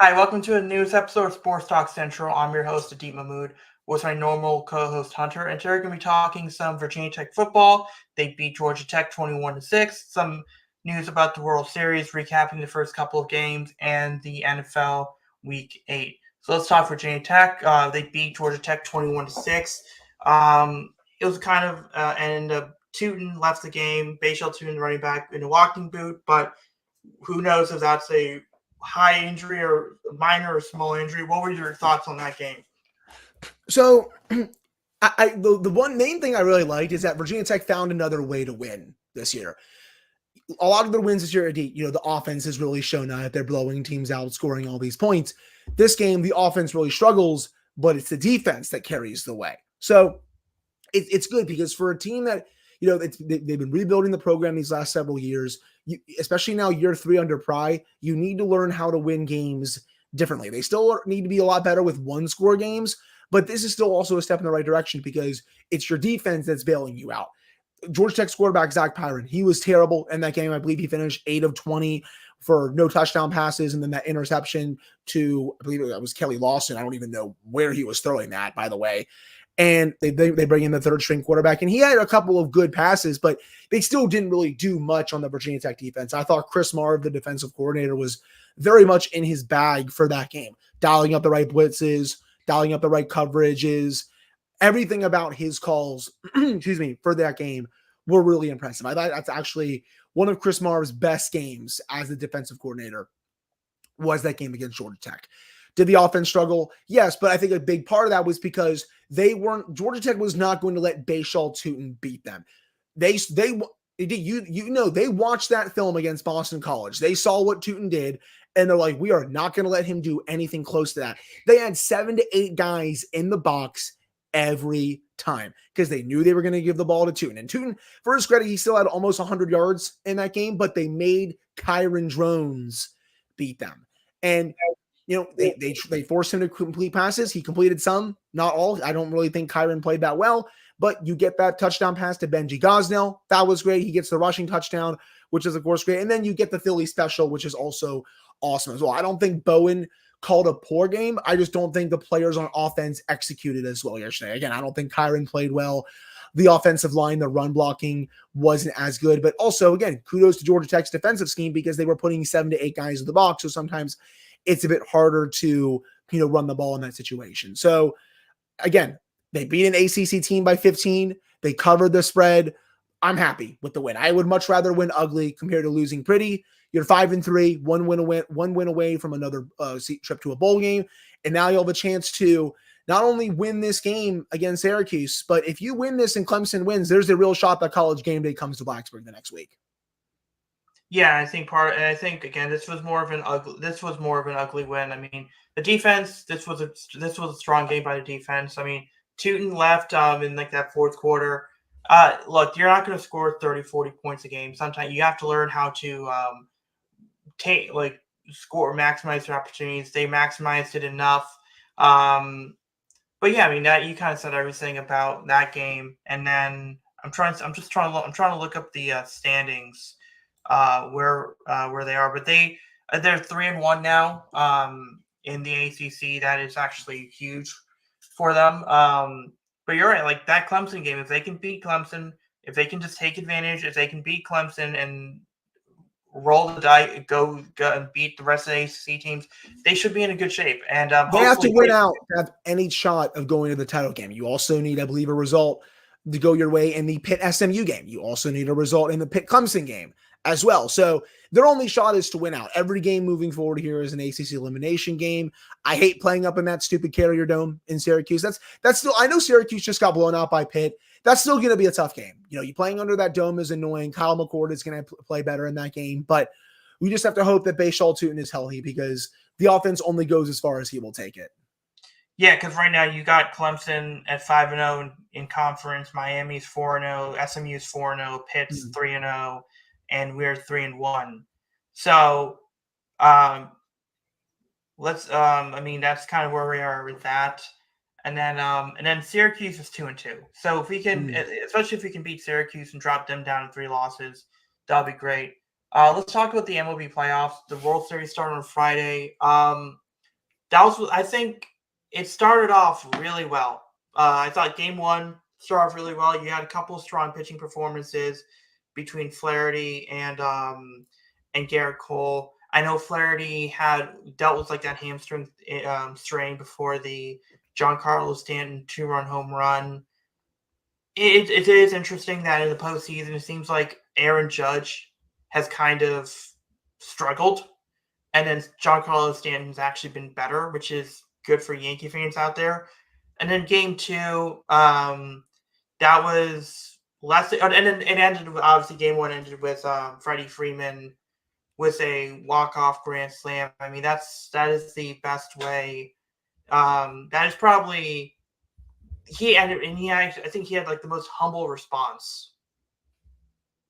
Hi, welcome to a newest episode of Sports Talk Central. I'm your host, Adeep Mahmood, with my normal co-host Hunter, and today we're going to be talking some Virginia Tech football. They beat Georgia Tech 21-6. Some news about the World Series, recapping the first couple of games, and the NFL Week 8. So let's talk Virginia Tech. They beat Georgia Tech 21-6. It was kind of and Tootin left the game. Bayshell Tootin, running back, in a walking boot, but who knows if that's a high injury or minor or small injury. What were your thoughts on that game? So, the one main thing I really liked is that Virginia Tech found another way to win this year. A lot of their wins this year, the offense has really shown that they're blowing teams out, scoring all these points. This game, the offense really struggles, but it's the defense that carries the way. So it's good because for a team that they've been rebuilding the program these last several years, especially now year 3 under Pry, you need to learn how to win games differently. They still need to be a lot better with one-score games, but this is still also a step in the right direction because it's your defense that's bailing you out. Georgia Tech's quarterback, Zach Pyron, he was terrible in that game. I believe he finished 8 of 20 for no touchdown passes, and then that interception to, I believe it was Kelly Lawson. I don't even know where he was throwing that, by the way. And they bring in the third string quarterback, and he had a couple of good passes, but they still didn't really do much on the Virginia Tech defense. I thought Chris Marv, the defensive coordinator, was very much in his bag for that game, dialing up the right blitzes, dialing up the right coverages. Everything about his calls, for that game were really impressive. I thought that's actually one of Chris Marv's best games as the defensive coordinator was that game against Georgia Tech. Did the offense struggle? Yes, but I think a big part of that was because Georgia Tech was not going to let Bayshall Tootin beat them. They watched that film against Boston College. They saw what Tootin did, and they're like, we are not going to let him do anything close to that. They had 7 to 8 guys in the box every time because they knew they were going to give the ball to Tootin. And Tootin, for his credit, he still had almost 100 yards in that game, but they made Kyron Drones beat them. And they forced him to complete passes. He completed some, not all. I don't really think Kyron played that well, but you get that touchdown pass to Benji Gosnell. That was great. He gets the rushing touchdown, which is, of course, great. And then you get the Philly special, which is also awesome as well. I don't think Bowen called a poor game. I just don't think the players on offense executed as well yesterday. Again, I don't think Kyron played well. The offensive line, the run blocking wasn't as good. But also, again, kudos to Georgia Tech's defensive scheme because they were putting 7 to 8 guys in the box. So sometimes it's a bit harder to, run the ball in that situation. So again, they beat an ACC team by 15. They covered the spread. I'm happy with the win. I would much rather win ugly compared to losing pretty. You're 5-3, one win away from another trip to a bowl game. And now you'll have a chance to not only win this game against Syracuse, but if you win this and Clemson wins, there's a real shot that College Game Day comes to Blacksburg the next week. Yeah, I think again, this was more of an ugly win. I mean, the defense. This was a strong game by the defense. I mean, Tootin left in like that fourth quarter. Look, you're not going to score 30, 40 points a game. Sometimes you have to learn how to maximize your opportunities. They maximized it enough. But yeah, I mean that you kind of said everything about that game. And then I'm trying to look up the standings where they are, but they're 3-1 now in the ACC. That is actually huge for them. But you're right, like that Clemson game, if they can beat Clemson, if they can just take advantage, if they can beat Clemson and roll the dice, go and beat the rest of the ACC teams, they should be in a good shape. And they have to win out to have any shot of going to the title game. You also need, I believe, a result to go your way in the Pitt SMU game. You also need a result in the Pitt Clemson game as well. So their only shot is to win out. Every game moving forward here is an ACC elimination game. I hate playing up in that stupid Carrier Dome in Syracuse. That's still, I know Syracuse just got blown out by Pitt. That's still going to be a tough game. You playing under that dome is annoying. Kyle McCord is going to play better in that game, but we just have to hope that Bayshall Tootin is healthy because the offense only goes as far as he will take it. Yeah, because right now you got Clemson at 5-0 in conference, Miami's 4-0, SMU's 4-0, Pitt's 3-0, and we're 3-1. So, I mean, that's kind of where we are with that. And then Syracuse is 2-2. So if we can, especially if we can beat Syracuse and drop them down to 3 losses, that'll be great. Let's talk about the MLB playoffs. The World Series started on Friday. I think it started off really well. I thought game one started off really well. You had a couple of strong pitching performances between Flaherty and Garrett Cole. I know Flaherty had dealt with like that hamstring strain before the Giancarlo Stanton 2-run home run. It is interesting that in the postseason it seems like Aaron Judge has kind of struggled, and then Giancarlo Stanton's actually been better, which is good for Yankee fans out there. And then game two, that was less, and then it ended with, obviously game one ended with Freddie Freeman with a walk-off grand slam. I mean, that is the best way. That is probably I think he had like the most humble response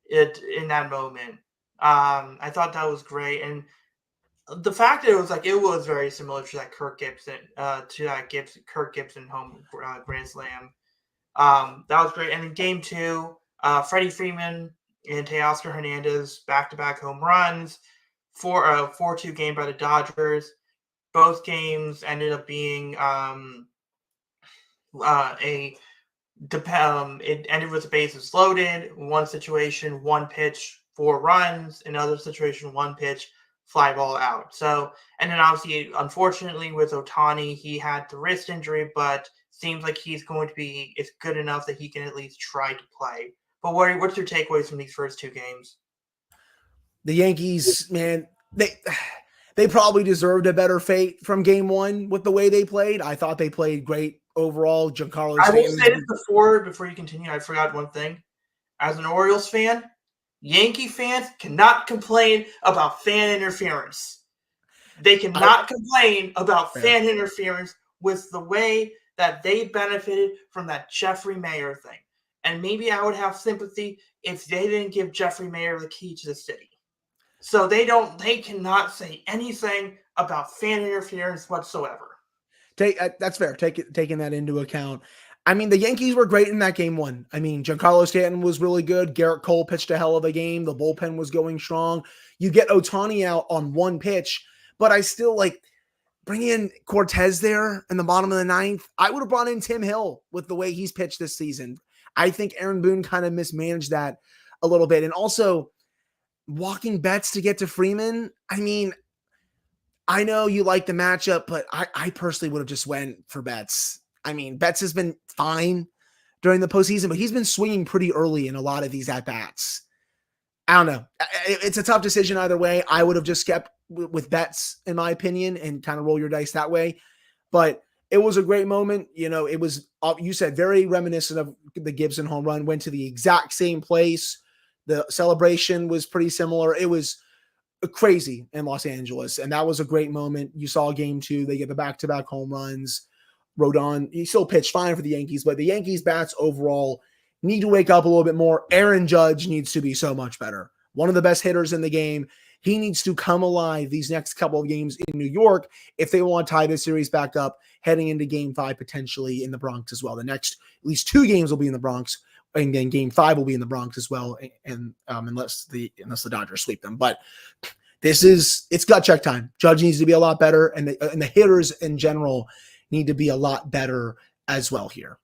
in that moment. I thought that was great, and the fact that it was very similar to that Kirk Gibson home grand slam. That was great. And in game two, Freddie Freeman and Teoscar Hernandez back-to-back home runs for a 4-2 game by the Dodgers. Both games ended up being it ended with the bases loaded. One situation, one pitch, 4 runs. Another situation, one pitch, fly ball out. So, and then obviously, unfortunately, with Ohtani, he had the wrist injury, but seems like he's going to be it's good enough that he can at least try to play. But what's your takeaways from these first 2 games? The Yankees, man, they probably deserved a better fate from game one with the way they played. I thought they played great overall. Giancarlo I will Stanton. say this before you continue. I forgot one thing. As an Orioles fan, Yankee fans cannot complain about fan interference. They cannot complain about fan interference with the way that they benefited from that Jeffrey Mayer thing. And maybe I would have sympathy if they didn't give Jeffrey Mayer the key to the city. So they cannot say anything about fan interference whatsoever. That's fair. Taking that into account. I mean, the Yankees were great in that game one. I mean, Giancarlo Stanton was really good. Garrett Cole pitched a hell of a game. The bullpen was going strong. You get Ohtani out on one pitch, but I still like bring in Cortez there in the bottom of the ninth. I would have brought in Tim Hill with the way he's pitched this season. I think Aaron Boone kind of mismanaged that a little bit. And also walking Betts to get to Freeman. I mean, I know you like the matchup, but I personally would have just went for Betts. I mean, Betts has been fine during the postseason, but he's been swinging pretty early in a lot of these at-bats. I don't know. It's a tough decision either way. I would have just kept with Betts, in my opinion, and kind of roll your dice that way. But it was a great moment. You know, it was, you said, very reminiscent of the Gibson home run, went to the exact same place. The celebration was pretty similar. It was crazy in Los Angeles, and that was a great moment. You saw game two, they get the back-to-back home runs. Rodon, he still pitched fine for the Yankees, but the Yankees bats overall need to wake up a little bit more. Aaron Judge needs to be so much better. One of the best hitters in the game. He needs to come alive these next couple of games in New York if they want to tie this series back up heading into game 5, potentially in the Bronx as well. The next at least 2 games will be in the Bronx, and then game 5 will be in the Bronx as well, and unless the Dodgers sweep them. But it's gut check time. Judge needs to be a lot better, and the hitters in general need to be a lot better as well here.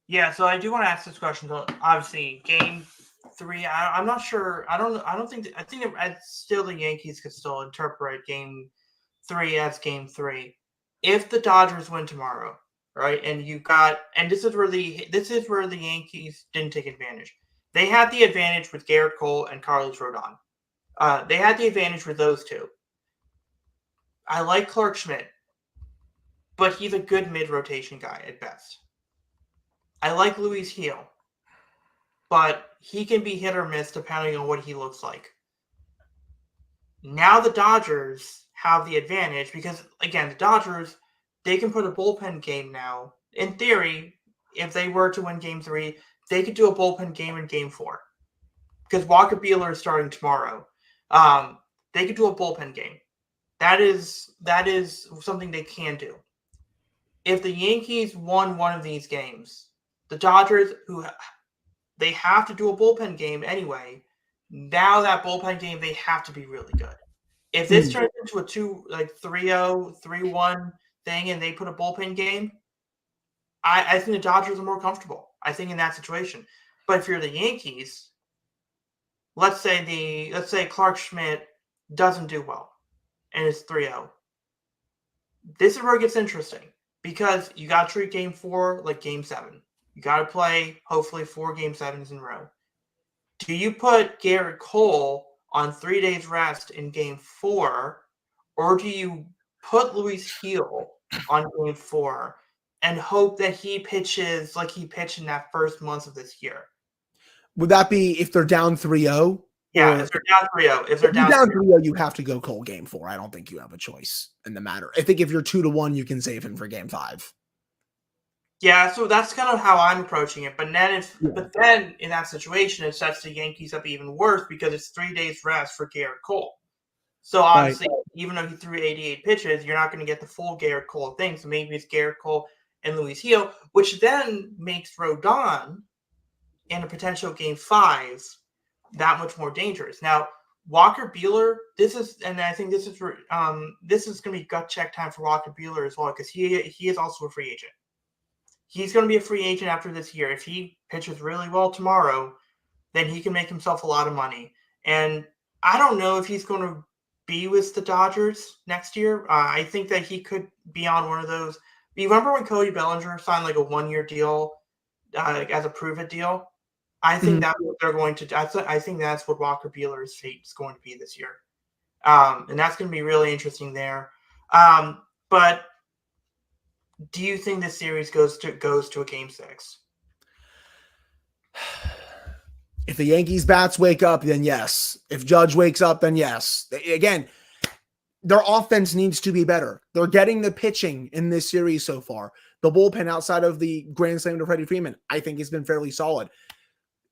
Yeah, so I do want to ask this question. So obviously, game 3. I'm not sure. I think still the Yankees could still interpret game 3 as game 3 if the Dodgers win tomorrow, right? And this is where the Yankees didn't take advantage. They had the advantage with Garrett Cole and Carlos Rodon. They had the advantage with those two. I like Clark Schmidt, but he's a good mid-rotation guy at best. I like Luis Gil, but he can be hit or miss depending on what he looks like. Now the Dodgers have the advantage because, again, the Dodgers, they can put a bullpen game now. In theory, if they were to win game 3, they could do a bullpen game in game 4 because Walker Buehler is starting tomorrow. They could do a bullpen game. That is something they can do. If the Yankees won one of these games, the Dodgers, they have to do a bullpen game anyway. Now that bullpen game, they have to be really good. If this turns into a 3-0, 3-1 thing and they put a bullpen game, I think the Dodgers are more comfortable. I think in that situation. But if you're the Yankees, let's say Clark Schmidt doesn't do well and it's 3-0. This is where it gets interesting because you got to treat game 4 like game 7. You got to play, hopefully, 4 game 7s in a row. Do you put Garrett Cole on 3 days rest in game 4, or do you put Luis Gil on game 4 and hope that he pitches like he pitched in that first month of this year? Would that be if they're down 3-0? Yeah, if they're down 3-0. If they're down 3-0, you have to go Cole game 4. I don't think you have a choice in the matter. I think if you're 2-1, you can save him for game 5. Yeah, so that's kind of how I'm approaching it. But then in that situation, it sets the Yankees up even worse because it's 3 days rest for Garrett Cole. So obviously, even though he threw 88 pitches, you're not going to get the full Garrett Cole thing. So maybe it's Garrett Cole and Luis Gil, which then makes Rodon in a potential game 5 that much more dangerous. Now, Walker Buehler, I think this is going to be gut check time for Walker Buehler as well because he is also a free agent. He's going to be a free agent after this year. If he pitches really well tomorrow, then he can make himself a lot of money. And I don't know if he's going to be with the Dodgers next year. I think that he could be on one of those. You remember when Cody Bellinger signed like a 1-year deal as a prove-it deal? I think that's what they're going to do. I think that's what Walker Buehler's fate is going to be this year. And that's going to be really interesting there. But do you think this series goes to a game 6? If the Yankees bats wake up, then yes. If Judge wakes up, then yes. Again, their offense needs to be better. They're getting the pitching in this series so far. The bullpen outside of the grand slam to Freddie Freeman, I think has been fairly solid.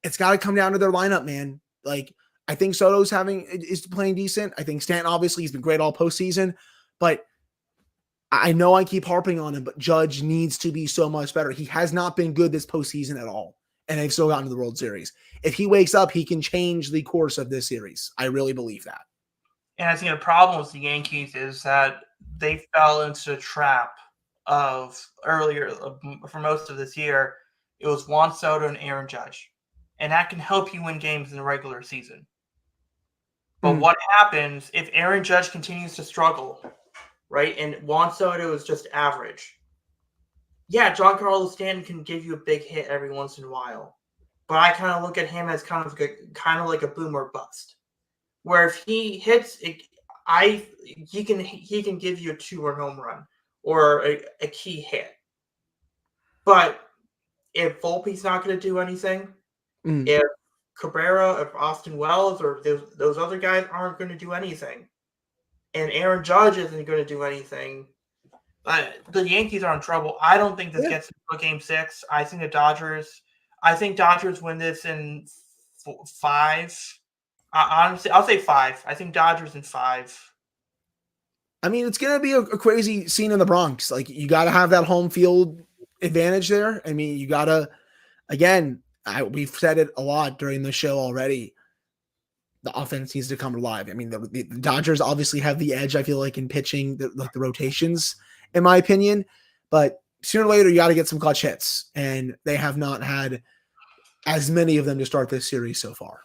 It's got to come down to their lineup, man. Like, I think Soto's is playing decent. I think Stanton, obviously, he's been great all postseason. But I know I keep harping on him, but Judge needs to be so much better. He has not been good this postseason at all. And they've still gotten to the World Series. If he wakes up, he can change the course of this series. I really believe that. And I think the problem with the Yankees is that they fell into the trap of earlier, for most of this year, it was Juan Soto and Aaron Judge. And that can help you win games in the regular season. But what happens if Aaron Judge continues to struggle, right? And Juan Soto is just average. Yeah, Giancarlo Stanton can give you a big hit every once in a while. But I kind of look at him as kind of like a boom or bust. Where if he hits, he can give you a 2-run home run or a key hit. But if Volpe's not going to do anything, if Cabrera, if Austin Wells, or those other guys aren't going to do anything, and Aaron Judge isn't going to do anything, the Yankees are in trouble. I don't think this gets to game 6. I think Dodgers win this in 5. Honestly, I'll say 5. I think Dodgers in 5. I mean, it's going to be a crazy scene in the Bronx. Like, you got to have that home field advantage there. I mean, you got to, again, we've said it a lot during the show already. The offense needs to come alive. I mean, the Dodgers obviously have the edge, I feel like, in pitching, the rotations, in my opinion. But sooner or later, you got to get some clutch hits. And they have not had as many of them to start this series so far.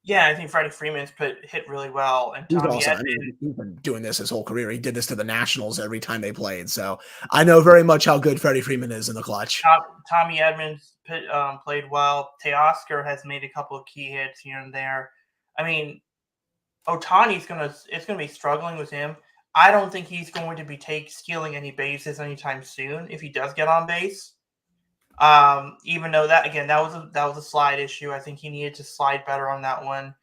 Yeah, I think Freddie Freeman's hit really well. And Tommy Edman, he's been doing this his whole career. He did this to the Nationals every time they played. So I know very much how good Freddie Freeman is in the clutch. Tommy Edman played well. Teoscar has made a couple of key hits here and there. I mean, Ohtani's it's gonna be struggling with him. I don't think he's going to be stealing any bases anytime soon if he does get on base. Even though that was a slide issue. I think he needed to slide better on that one.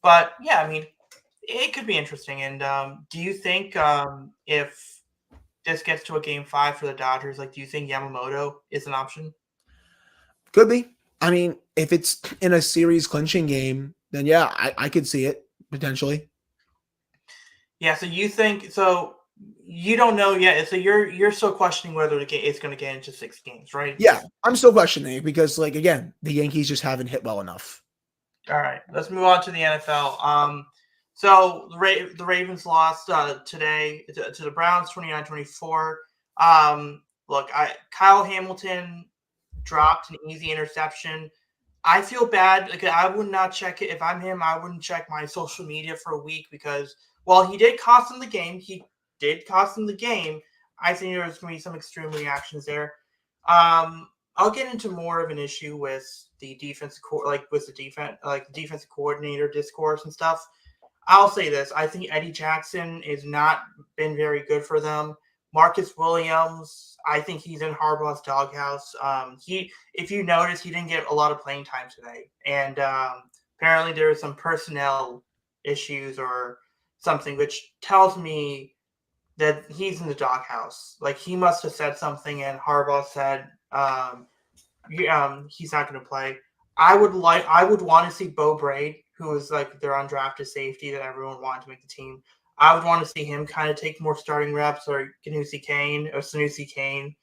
But yeah, I mean, it could be interesting. And do you think if this gets to a game 5 for the Dodgers, like, do you think Yamamoto is an option? Could be. I mean, if it's in a series clinching game, then yeah, I could see it potentially. Yeah. So you don't know yet. So you're still questioning whether it's going to get into 6 games, right? Yeah, I'm still questioning it because, like, again, the Yankees just haven't hit well enough. All right, let's move on to the NFL. So the Ravens lost today to the Browns 29-24. Look, Kyle Hamilton dropped an easy interception. I feel bad. Like, I would not check it. If I'm him, I wouldn't check my social media for a week because while he did cost him the game, I think there's going to be some extreme reactions there. I'll get into more of an issue with the defensive defensive coordinator discourse and stuff. I'll say this: I think Eddie Jackson has not been very good for them. Marcus Williams, I think he's in Harbaugh's doghouse. If you notice, he didn't get a lot of playing time today, and apparently there are some personnel issues or something, which tells me that he's in the doghouse. Like, he must have said something, and Harbaugh said he's not going to play. I would want to see Bo Braid, who is like their undrafted safety that everyone wanted to make the team. I would want to see him kind of take more starting reps, or Sanusi Kane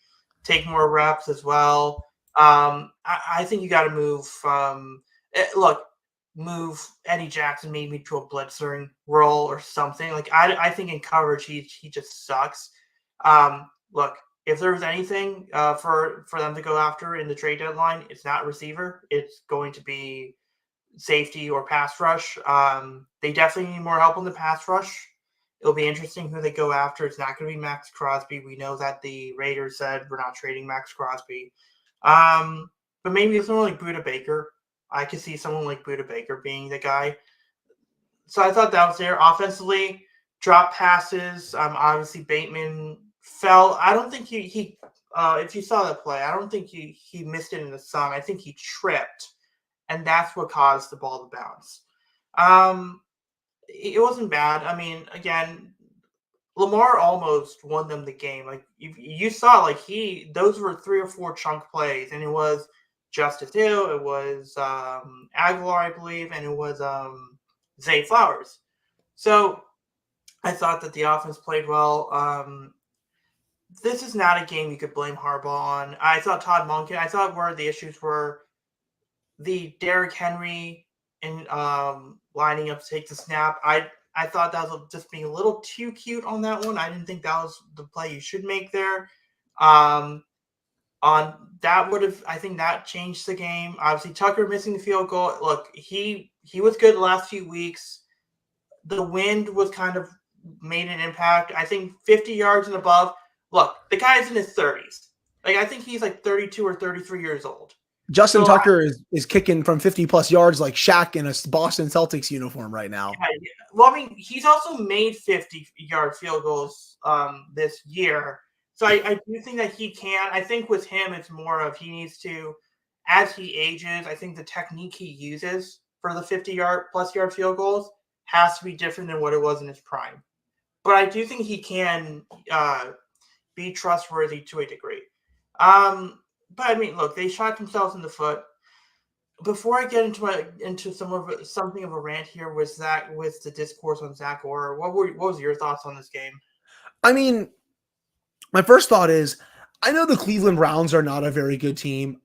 take more reps as well. I think you got to move Eddie Jackson maybe to a blitzing role or something. Like, I think in coverage he just sucks. Look, if there's anything for them to go after in the trade deadline, it's not receiver. It's going to be safety or pass rush. They definitely need more help on the pass rush. It'll be interesting who they go after. It's not going to be Max Crosby. We know that the Raiders said we're not trading Max Crosby. But maybe someone like Budda Baker. I could see someone like Budda Baker being the guy. So I thought that was there. Offensively, drop passes. Obviously Bateman fell. I don't think he if you saw that play, I don't think he missed it in the sun. I think he tripped, and that's what caused the ball to bounce. It wasn't bad. I mean, again, Lamar almost won them the game. Like, you saw, like, those were 3 or 4 chunk plays, and it was Justice Hill, it was Aguilar, I believe, and it was Zay Flowers. So I thought that the offense played well. This is not a game you could blame Harbaugh on. I thought Todd Monken, I thought where the issues were the Derrick Henry and lining up to take the snap. I thought that was just being a little too cute on that one. I didn't think that was the play you should make there. I think that changed the game. Obviously, Tucker missing the field goal. Look, he was good the last few weeks. The wind was kind of made an impact. I think 50 yards and above. Look, the guy's in his 30s. Like, I think he's like 32 or 33 years old. Justin Tucker is kicking from 50-plus yards like Shaq in a Boston Celtics uniform right now. Yeah. Well, I mean, he's also made 50-yard field goals this year. So I do think that he can. I think with him, it's more of he needs to, as he ages, I think the technique he uses for the 50-plus yard field goals has to be different than what it was in his prime. But I do think he can be trustworthy to a degree. But I mean, look, they shot themselves in the foot. Before I get into something of a rant here with the discourse on Zach Orr, what was your thoughts on this game? I mean, my first thought is, I know the Cleveland Browns are not a very good team.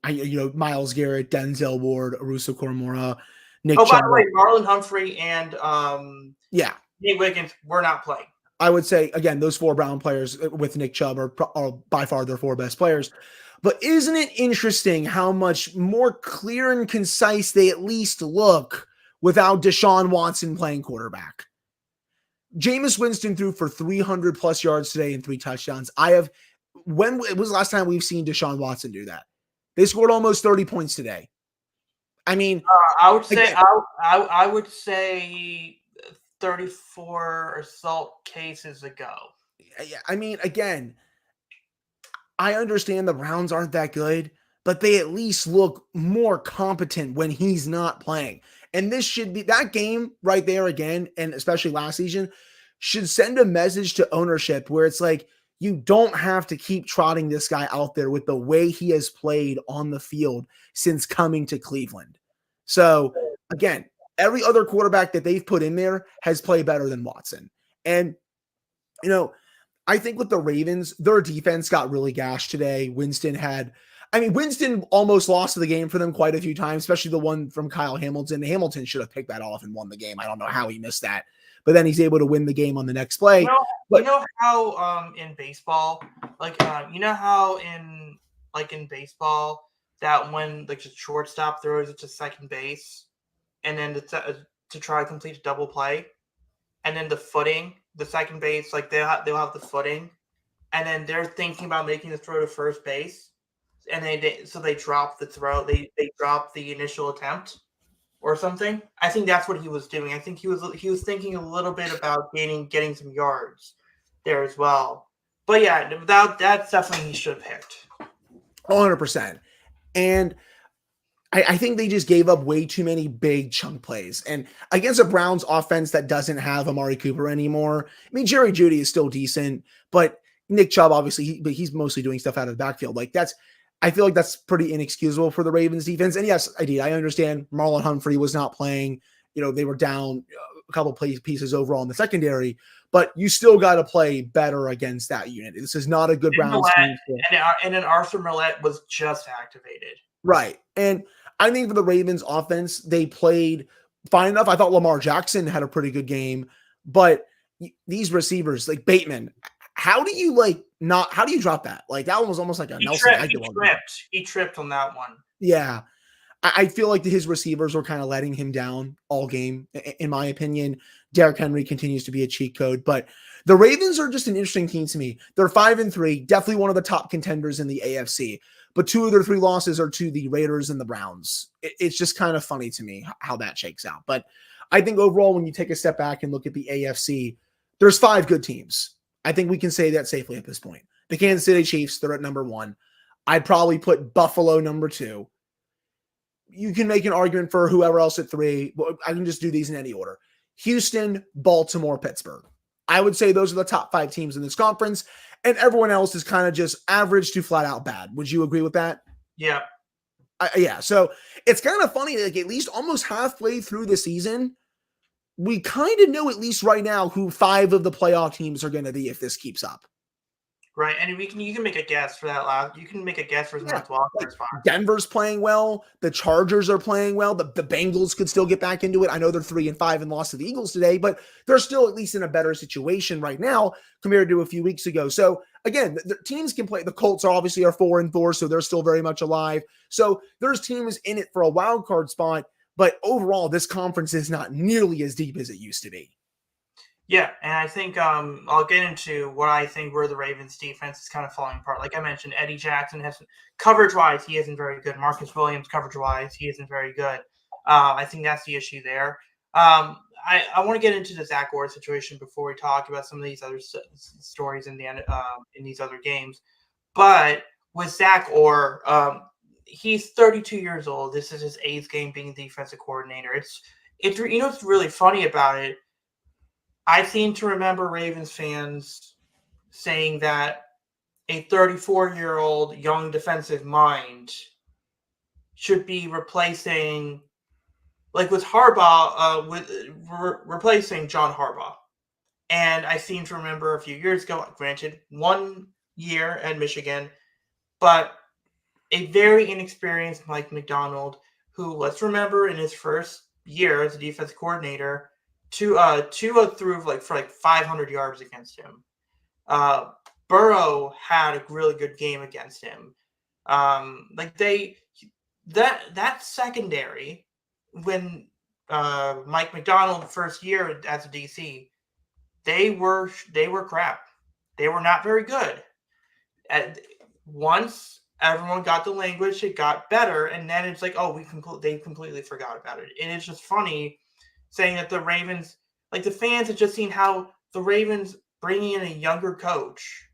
Myles Garrett, Denzel Ward, Arusa Koromora, Nick Chubb. By the way, Marlon Humphrey and Nate Wiggins were not playing. I would say, again, those 4 Brown players with Nick Chubb are by far their 4 best players. But isn't it interesting how much more clear and concise they at least look without Deshaun Watson playing quarterback? Jameis Winston threw for 300-plus yards today and 3 touchdowns. When it was the last time we've seen Deshaun Watson do that? They scored almost 30 points today. I mean, I would say 34 assault cases ago. I mean, again, I understand the Browns aren't that good, but they at least look more competent when he's not playing. And this should be that game right there again, and especially last season, should send a message to ownership where it's like, you don't have to keep trotting this guy out there with the way he has played on the field since coming to Cleveland. So again, every other quarterback that they've put in there has played better than Watson. And, I think with the Ravens, their defense got really gashed today. Winston almost lost the game for them quite a few times, especially the one from Kyle Hamilton. Hamilton should have picked that off and won the game. I don't know how he missed that. but then he's able to win the game on the next play. You know how in baseball, like you know how in baseball that when like the shortstop throws it to second base, and then to try to complete a double play, and then the second base, like they'll have the footing, and then they're thinking about making the throw to first base, and they drop the throw, they drop the initial attempt or something. I think that's what he was doing. I think he was thinking a little bit about getting some yards there as well. But yeah, that's definitely he should have picked. 100%. And I think they just gave up way too many big chunk plays. And against a Browns offense that doesn't have Amari Cooper anymore, I mean, Jerry Jeudy is still decent, but Nick Chubb, obviously, he's mostly doing stuff out of the backfield. Like I feel like that's pretty inexcusable for the Ravens defense. And yes, I understand Marlon Humphrey was not playing. They were down a couple pieces overall in the secondary, but you still got to play better against that unit. This is not a good Browns team. And then Arthur Millette was just activated. Right. And I think for the Ravens offense, they played fine enough. I thought Lamar Jackson had a pretty good game, but these receivers like Bateman, how do you drop that? Like that one was almost like a Nelson Aguilar. He tripped on that one. Yeah. I feel like his receivers were kind of letting him down all game. In my opinion, Derrick Henry continues to be a cheat code, but the Ravens are just an interesting team to me. They're 5-3, definitely one of the top contenders in the AFC, but 2 of their 3 losses are to the Raiders and the Browns. It's just kind of funny to me how that shakes out. But I think overall, when you take a step back and look at the AFC, there's 5 good teams. I think we can say that safely at this point. The Kansas City Chiefs, they're at number 1. I'd probably put Buffalo number 2. You can make an argument for whoever else at 3. I can just do these in any order. Houston, Baltimore, Pittsburgh. I would say those are the top 5 teams in this conference, and everyone else is kind of just average to flat out bad. Would you agree with that? Yeah. Yeah. So it's kind of funny, like at least almost halfway through the season, we kind of know at least right now who 5 of the playoff teams are going to be if this keeps up. Right, and you can make a guess for that last. You can make a guess for North Wildcard spot. Denver's playing well. The Chargers are playing well. The Bengals could still get back into it. I know they're 3-5 and lost to the Eagles today, but they're still at least in a better situation right now compared to a few weeks ago. So again, the teams can play. The Colts are 4-4, so they're still very much alive. So there's teams in it for a wild card spot, but overall, this conference is not nearly as deep as it used to be. Yeah, and I think I'll get into what I think where the Ravens defense is kind of falling apart. Like I mentioned, Eddie Jackson has coverage-wise, he isn't very good. Marcus Williams, coverage-wise, he isn't very good. I think that's the issue there. I want to get into the Zach Orr situation before we talk about some of these other stories in these other games. But with Zach Orr, he's 32 years old. This is his 8th game being defensive coordinator. It's what's really funny about it. I seem to remember Ravens fans saying that a 34-year-old young defensive mind should be replacing, like with Harbaugh, replacing John Harbaugh. And I seem to remember a few years ago, granted, 1 year at Michigan, but a very inexperienced Mike Macdonald, who, let's remember, in his first year as a defensive coordinator, Tua threw for 500 yards against him. Burrow had a really good game against him. That secondary, when Mike Macdonald first year as a DC, they were crap. They were not very good. Once everyone got the language, it got better, and then it's like, oh, they completely forgot about it. And it's just funny saying that the Ravens, like the fans have just seen how the Ravens bringing in a younger coach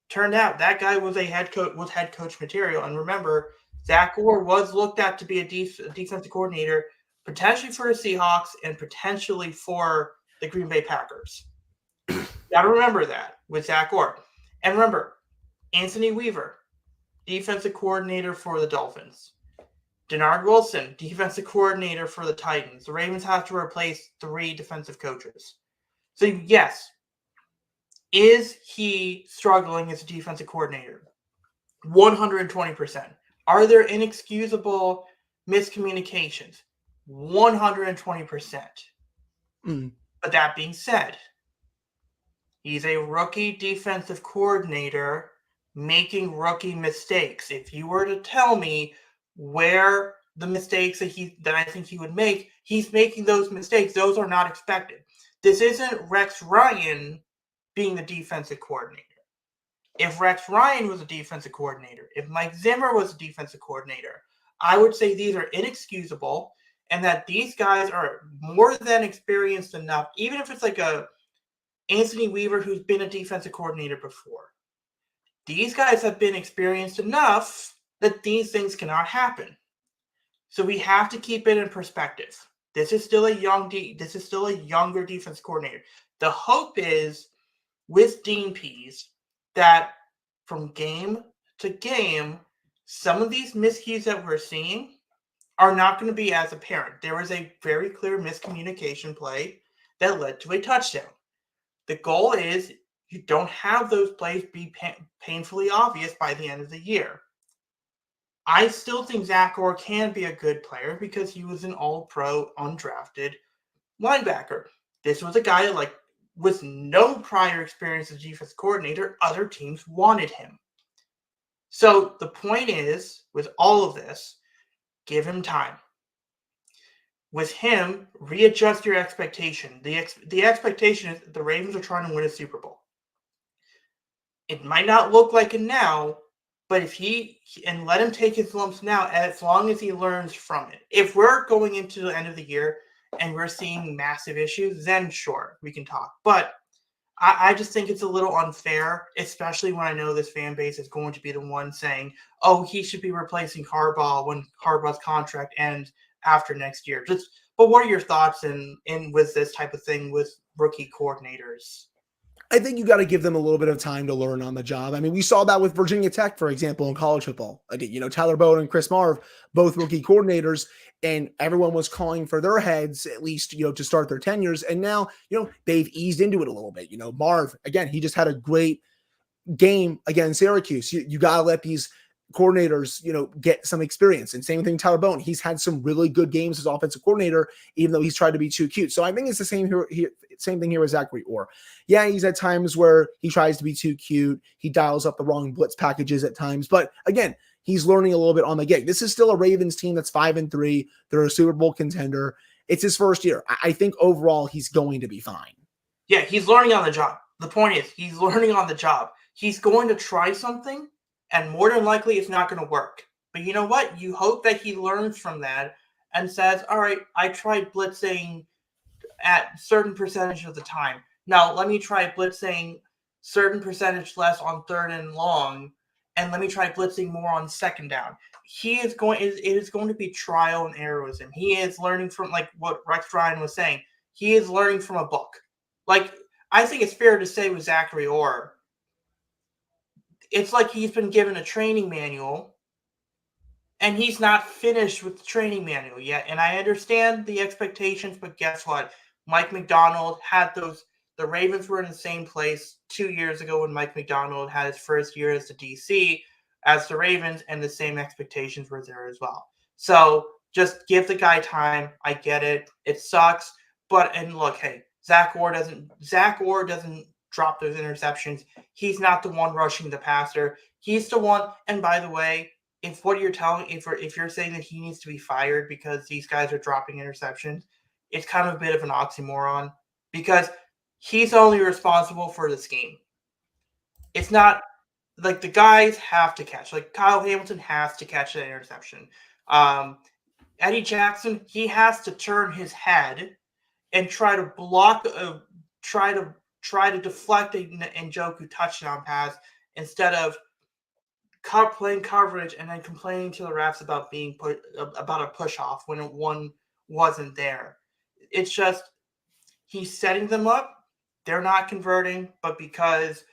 turned out that guy was head coach material. And remember, Zach Orr was looked at to be a defensive coordinator, potentially for the Seahawks and potentially for the Green Bay Packers. Got to remember that with Zach Orr. And remember, Anthony Weaver, defensive coordinator for the Dolphins. Denard Wilson, defensive coordinator for the Titans. The Ravens have to replace 3 defensive coaches. So yes, is he struggling as a defensive coordinator? 120%. Are there inexcusable miscommunications? 120%. Mm. But that being said, he's a rookie defensive coordinator making rookie mistakes. If you were to tell me where the mistakes that I think he would make, he's making those mistakes. Those are not expected. This isn't Rex Ryan being the defensive coordinator. If Rex Ryan was a defensive coordinator, if Mike Zimmer was a defensive coordinator, I would say these are inexcusable and that these guys are more than experienced enough, even if it's like a Anthony Weaver who's been a defensive coordinator before. These guys have been experienced enough that these things cannot happen. So we have to keep it in perspective. This is still a younger defense coordinator. The hope is with Dean Pease that from game to game, some of these miscues that we're seeing are not going to be as apparent. There was a very clear miscommunication play that led to a touchdown. The goal is you don't have those plays be painfully obvious by the end of the year. I still think Zach Orr can be a good player because he was an all-pro undrafted linebacker. This was a guy with no prior experience as defense coordinator. Other teams wanted him. So the point is, with all of this, give him time. With him, readjust your expectation. The expectation is the Ravens are trying to win a Super Bowl. It might not look like it now, but and let him take his lumps now as long as he learns from it. If we're going into the end of the year and we're seeing massive issues, then sure, we can talk. But I just think it's a little unfair, especially when I know this fan base is going to be the one saying, oh, he should be replacing Harbaugh when Harbaugh's contract ends after next year. But what are your thoughts in with this type of thing with rookie coordinators? I think you got to give them a little bit of time to learn on the job. I mean, we saw that with Virginia Tech, for example, in college football. Tyler Bowen and Chris Marve, both rookie coordinators, and everyone was calling for their heads, at least, to start their tenures. And now, they've eased into it a little bit. Marve, again, he just had a great game against Syracuse. You got to let these coordinators, get some experience. And same thing, Tyler Bowen. He's had some really good games as offensive coordinator, even though he's tried to be too cute. So I think it's the same here. Same thing here with Zachary Orr. Yeah, he's at times where he tries to be too cute. He dials up the wrong blitz packages at times. But again, he's learning a little bit on the gig. This is still a Ravens team that's 5-3. They're a Super Bowl contender. It's his first year. I think overall he's going to be fine. Yeah, he's learning on the job. The point is he's learning on the job. He's going to try something, and more than likely it's not going to work. But you know what? You hope that he learns from that and says, all right, I tried blitzing at certain percentage of the time. Now let me try blitzing certain percentage less on third and long, and let me try blitzing more on second down. It is going to be trial and error with him. He is learning from, like what Rex Ryan was saying, he is learning from a book. Like, I think it's fair to say with Zachary Orr, it's like he's been given a training manual and he's not finished with the training manual yet. And I understand the expectations, but guess what? Mike Macdonald had those. The Ravens were in the same place 2 years ago when Mike Macdonald had his first year as the DC as the Ravens, and the same expectations were there as well. So just give the guy time. I get it. It sucks. And look, hey, Zach Orr doesn't drop those interceptions. He's not the one rushing the passer. He's the one. And by the way, if you're saying that he needs to be fired because these guys are dropping interceptions, it's kind of a bit of an oxymoron because he's only responsible for the scheme. It's not like the guys have to catch. Like Kyle Hamilton has to catch that interception. Eddie Jackson, he has to turn his head and try to block, try to deflect a Njoku touchdown pass instead of playing coverage and then complaining to the refs about about a push off when one wasn't there. It's just he's setting them up. They're not converting, but because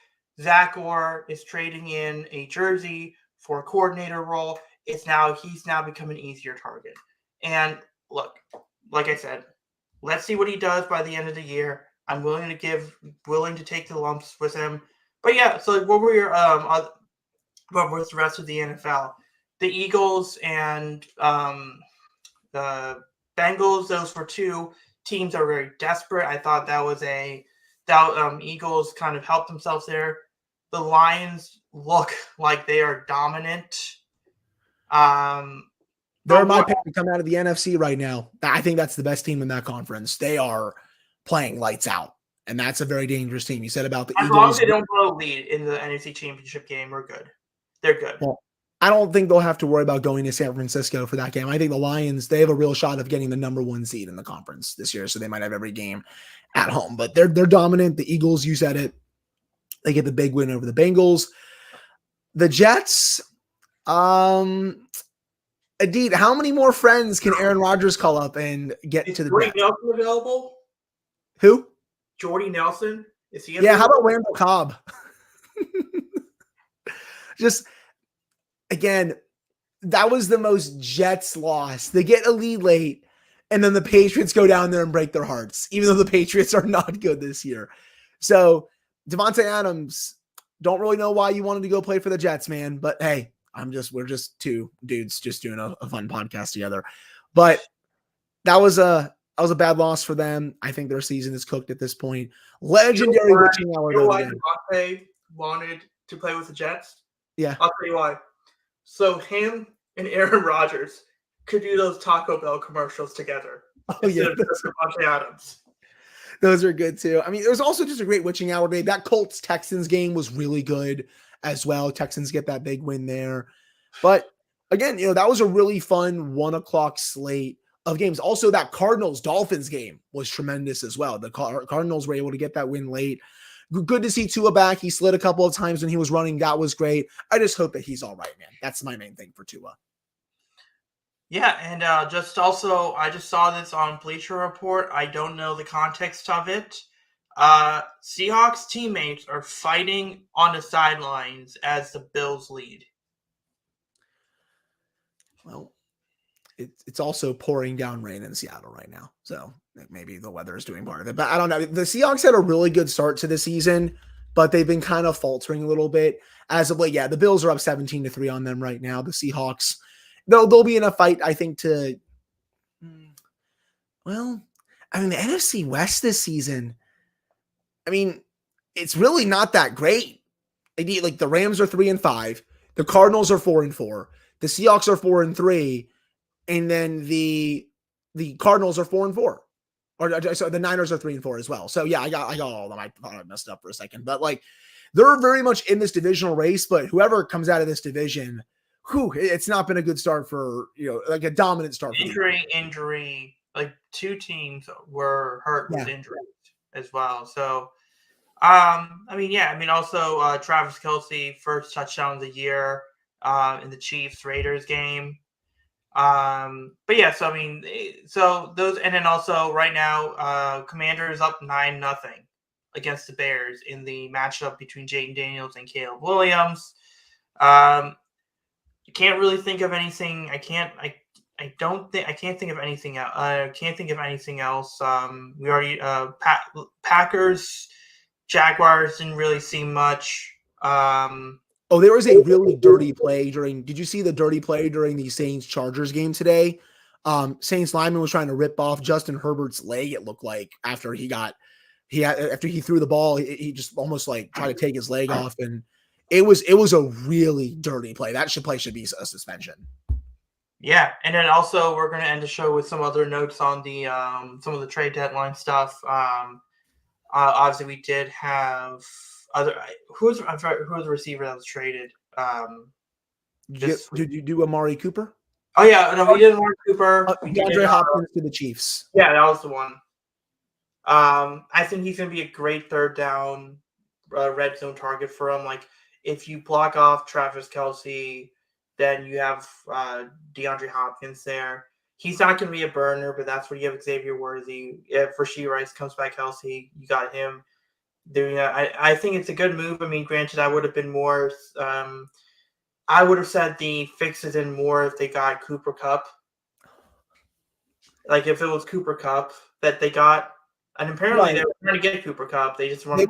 Zach Orr is trading in a jersey for a coordinator role, he's now become an easier target. And look, like I said, let's see what he does by the end of the year. I'm willing to take the lumps with him. But yeah, so what were your what was the rest of the NFL? The Eagles and the Bengals, those were two teams are very desperate. I thought Eagles kind of helped themselves there. The Lions look like they are dominant. They're my pick to come out of the NFC right now. I think that's the best team in that conference. They are playing lights out, and that's a very dangerous team. You said about the Eagles. As long as they don't blow a lead in the NFC Championship game, we're good. They're good. Well, I don't think they'll have to worry about going to San Francisco for that game. I think the Lions, they have a real shot of getting the number 1 seed in the conference this year, so they might have every game at home. But they're dominant. The Eagles, you said it, they get the big win over the Bengals. The Jets, Adit, how many more friends can Aaron Rodgers call up and get to the Jordy Jets? Nelson available? Who? Jordy Nelson? Is he available? Yeah, how about Randall Cobb? Just, again, that was the most Jets loss. They get a lead late, and then the Patriots go down there and break their hearts, even though the Patriots are not good this year. So, Devontae Adams, don't really know why you wanted to go play for the Jets, man. But hey, we're just two dudes just doing a fun podcast together. But that was a bad loss for them. I think their season is cooked at this point. Legendary witching hour. You know why Devontae wanted to play with the Jets? Yeah. I'll tell you why. So him and Aaron Rodgers could do those Taco Bell commercials together. Oh, yeah. Devontae Adams. Those are good too. I mean, it was also just a great witching hour day. That Colts-Texans game was really good as well. Texans get that big win there. But again, that was a really fun 1:00 slate of games. Also, that Cardinals-Dolphins game was tremendous as well. The Cardinals were able to get that win late. Good to see Tua back. He slid a couple of times when he was running. That was great. I just hope that he's all right, man. That's my main thing for Tua. Yeah, and I just saw this on Bleacher Report. I don't know the context of it. Seahawks teammates are fighting on the sidelines as the Bills lead. Well, it's also pouring down rain in Seattle right now, so maybe the weather is doing part of it. But I don't know. The Seahawks had a really good start to the season, but they've been kind of faltering a little bit as of late. Yeah, the Bills are up 17-3 on them right now. The Seahawks, they'll be in a fight, I think, the NFC West this season, it's really not that great. Like the Rams are 3-5, the Cardinals are 4-4, the Seahawks are 4-3, and then the Cardinals are 4-4. Or so the Niners are 3-4 as well. So yeah, I got all of them. I thought I messed up for a second, but like they're very much in this divisional race. But whoever comes out of this division, it's not been a good start for like a dominant start. Injury. Like 2 teams were hurt with injuries as well. So, also Travis Kelce, first touchdown of the year in the Chiefs-Raiders game. So those, and then also right now, Commanders up 9-0 against the Bears in the matchup between Jayden Daniels and Caleb Williams. I can't really think of anything. I can't think of anything else. We already Packers, Jaguars didn't really see much. There was a really dirty play did you see the dirty play during the Saints-Chargers game today? Saints lineman was trying to rip off Justin Herbert's leg, it looked like, after he threw the ball, he just almost like tried to take his leg off, and it was a really dirty play. That play should be a suspension. Yeah, and then also we're going to end the show with some other notes on the some of the trade deadline stuff. Obviously, we did have who's the receiver that was traded? Did you do Amari Cooper? Oh yeah, no, we did Amari Cooper. DeAndre Hopkins to the Chiefs. Yeah, that was the one. I think he's going to be a great third down red zone target for him. Like if you block off Travis Kelce, then you have DeAndre Hopkins there. He's not going to be a burner, but that's where you have Xavier Worthy. If Rashee Rice comes back healthy, you got him doing that. I think it's a good move. I mean, granted, I would have been more. I would have said the fixes in more if they got Cooper Kupp. Like if it was Cooper Kupp that they got, and apparently they were trying to get Cooper Kupp. They just wanted.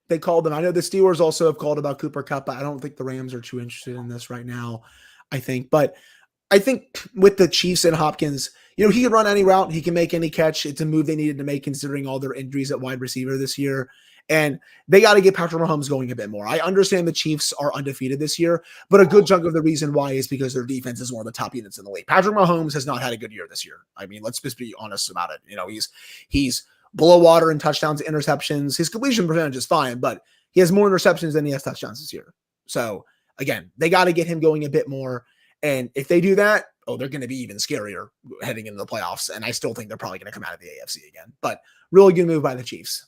They called them. I know the Steelers also have called about Cooper Kupp, but I don't think the Rams are too interested in this right now. I think, but I think with the Chiefs and Hopkins, he can run any route, he can make any catch. It's a move they needed to make considering all their injuries at wide receiver this year. And they got to get Patrick Mahomes going a bit more. I understand the Chiefs are undefeated this year, but a good chunk of the reason why is because their defense is one of the top units in the league. Patrick Mahomes has not had a good year this year. I mean, let's just be honest about it. He's below water in touchdowns, interceptions. His completion percentage is fine, but he has more interceptions than he has touchdowns this year. So again, they got to get him going a bit more. And if they do that, they're going to be even scarier heading into the playoffs. And I still think they're probably going to come out of the AFC again. But really good move by the Chiefs.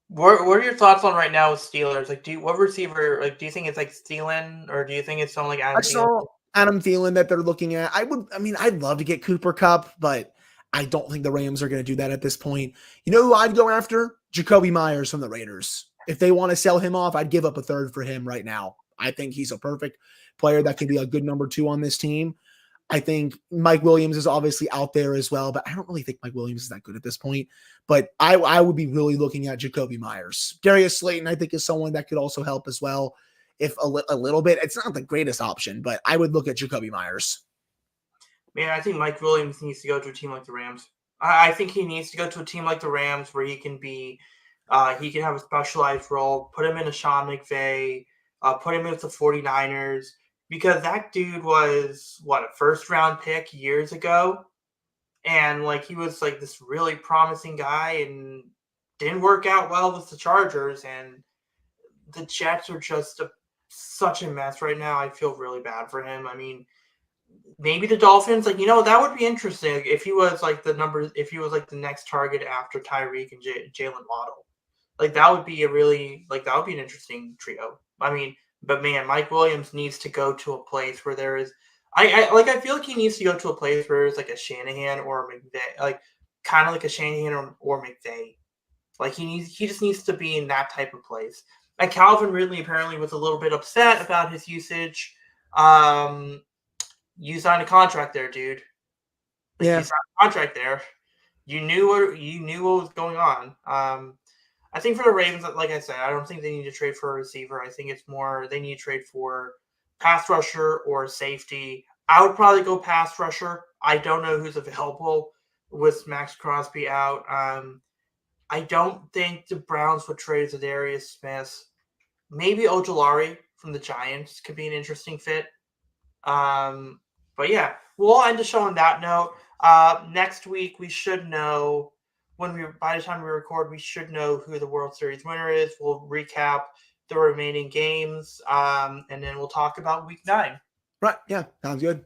What are your thoughts on right now with Steelers? Like, what receiver? Like, do you think it's like Thielen, or do you think it's someone like Adam I saw Adam Thielen that they're looking at. I'd love to get Cooper Kupp, but I don't think the Rams are going to do that at this point. You know who I'd go after? Jacoby Myers from the Raiders. If they want to sell him off, I'd give up a third for him right now. I think he's a perfect player that can be a good number 2 on this team. I think Mike Williams is obviously out there as well, but I don't really think Mike Williams is that good at this point. But I would be really looking at Jacoby Myers. Darius Slayton, I think, is someone that could also help as well. If a little bit, it's not the greatest option, but I would look at Jacoby Myers. Man, I think Mike Williams needs to go to a team like the Rams. I think he needs to go to a team like the Rams where he can have a specialized role, put him in a Sean McVay, put him with the 49ers, because that dude was, a first-round pick years ago, and, he was, this really promising guy and didn't work out well with the Chargers, and the Jets are just such a mess right now. I feel really bad for him. I mean, maybe the Dolphins, that would be interesting if he was, the next target after Tyreek and Jalen Waddle. That would be an interesting trio. I mean, but man, Mike Williams needs to go to a place where there is. I feel like he needs to go to a place where there's a Shanahan or a McVay, kind of like a Shanahan or McVay. He just needs to be in that type of place. And Calvin Ridley apparently was a little bit upset about his usage. You signed a contract there, dude. Yeah, you signed a contract there. You knew what was going on. I think for the Ravens, like I said, I don't think they need to trade for a receiver. I think it's more they need to trade for pass rusher or safety. I would probably go pass rusher. I don't know who's available with Max Crosby out. I don't think the Browns would trade Zadarius Smith. Maybe Ojulari from the Giants could be an interesting fit. But yeah, we'll end the show on that note. Next week we should know by the time we record, we should know who the World Series winner is. We'll recap the remaining games, and then we'll talk about Week 9. right. Yeah, sounds good.